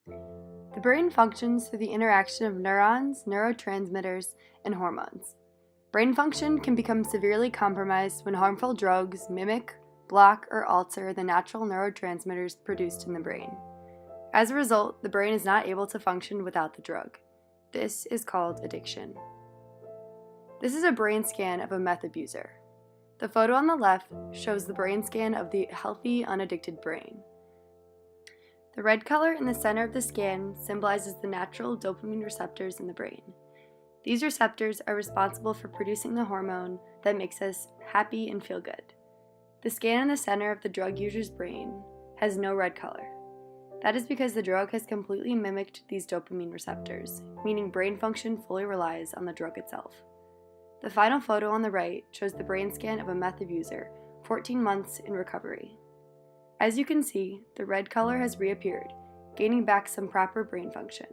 The brain functions through the interaction of neurons, neurotransmitters, and hormones. Brain function can become severely compromised when harmful drugs mimic, block, or alter the natural neurotransmitters produced in the brain. As a result, the brain is not able to function without the drug. This is called addiction. This is a brain scan of a meth abuser. The photo on the left shows the brain scan of the healthy, unaddicted brain. The red color in the center of the scan symbolizes the natural dopamine receptors in the brain. These receptors are responsible for producing the hormone that makes us happy and feel good. The scan in the center of the drug user's brain has no red color. That is because the drug has completely mimicked these dopamine receptors, meaning brain function fully relies on the drug itself. The final photo on the right shows the brain scan of a meth abuser, 14 months in recovery. As you can see, the red color has reappeared, gaining back some proper brain function.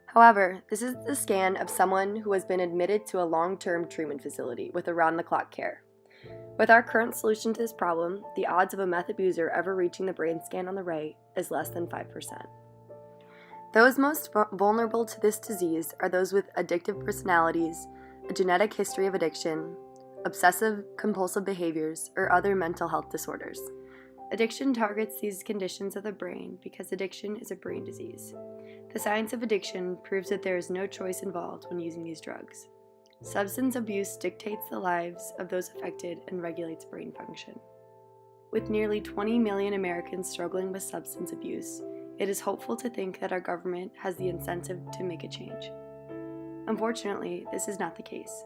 However, this is the scan of someone who has been admitted to a long-term treatment facility with around-the-clock care. With our current solution to this problem, the odds of a meth abuser ever reaching the brain scan on the right is less than 5%. Those most vulnerable to this disease are those with addictive personalities, a genetic history of addiction, obsessive-compulsive behaviors, or other mental health disorders. Addiction targets these conditions of the brain because addiction is a brain disease. The science of addiction proves that there is no choice involved when using these drugs. Substance abuse dictates the lives of those affected and regulates brain function. With nearly 20 million Americans struggling with substance abuse, it is hopeful to think that our government has the incentive to make a change. Unfortunately, this is not the case.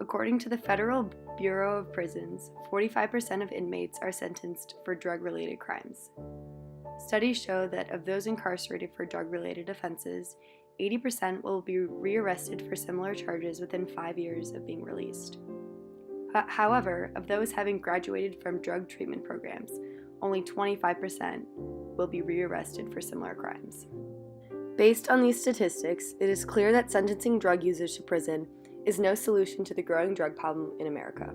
According to the Federal Bureau of Prisons, 45% of inmates are sentenced for drug-related crimes. Studies show that of those incarcerated for drug-related offenses, 80% will be rearrested for similar charges within 5 years of being released. However, of those having graduated from drug treatment programs, only 25% will be rearrested for similar crimes. Based on these statistics, it is clear that sentencing drug users to prison is no solution to the growing drug problem in America.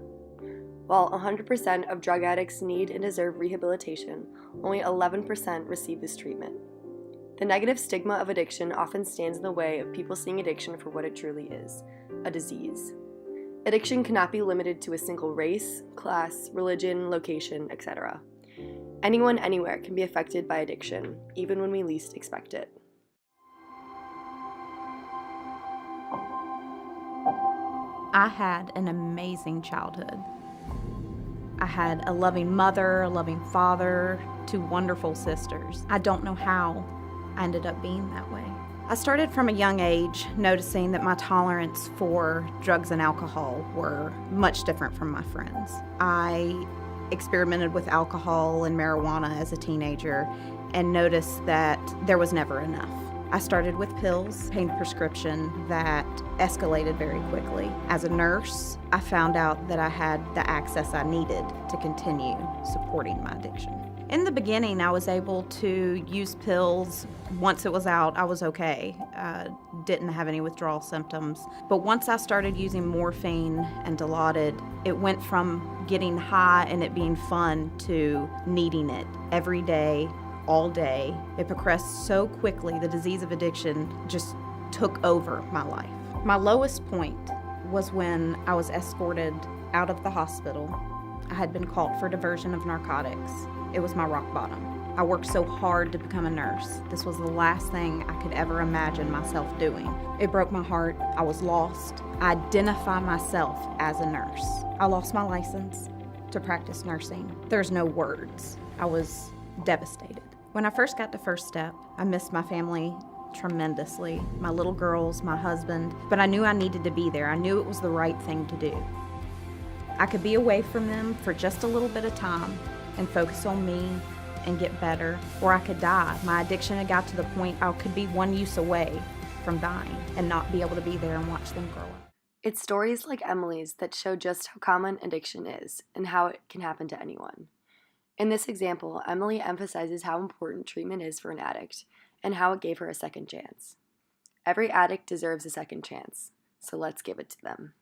While 100% of drug addicts need and deserve rehabilitation, only 11% receive this treatment. The negative stigma of addiction often stands in the way of people seeing addiction for what it truly is, a disease. Addiction cannot be limited to a single race, class, religion, location, etc. Anyone anywhere can be affected by addiction, even when we least expect it. I had an amazing childhood. I had a loving mother, a loving father, 2 wonderful sisters. I don't know how I ended up being that way. I started from a young age noticing that my tolerance for drugs and alcohol were much different from my friends. I experimented with alcohol and marijuana as a teenager and noticed that there was never enough. I started with pills, pain prescription that escalated very quickly. As a nurse, I found out that I had the access I needed to continue supporting my addiction. In the beginning, I was able to use pills. Once it was out, I was okay. Didn't have any withdrawal symptoms. But once I started using morphine and Dilaudid, it went from getting high and it being fun to needing it every day, all day. It progressed so quickly, the disease of addiction just took over my life. My lowest point was when I was escorted out of the hospital. I had been caught for diversion of narcotics. It was my rock bottom. I worked so hard to become a nurse. This was the last thing I could ever imagine myself doing. It broke my heart. I was lost. I identify myself as a nurse. I lost my license to practice nursing. There's no words. I was devastated. When I first got to First Step, I missed my family tremendously, my little girls, my husband, but I knew I needed to be there. I knew it was the right thing to do. I could be away from them for just a little bit of time and focus on me and get better, or I could die. My addiction had got to the point I could be one use away from dying and not be able to be there and watch them grow up. It's stories like Emily's that show just how common addiction is and how it can happen to anyone. In this example, Emily emphasizes how important treatment is for an addict and how it gave her a second chance. Every addict deserves a second chance, so let's give it to them.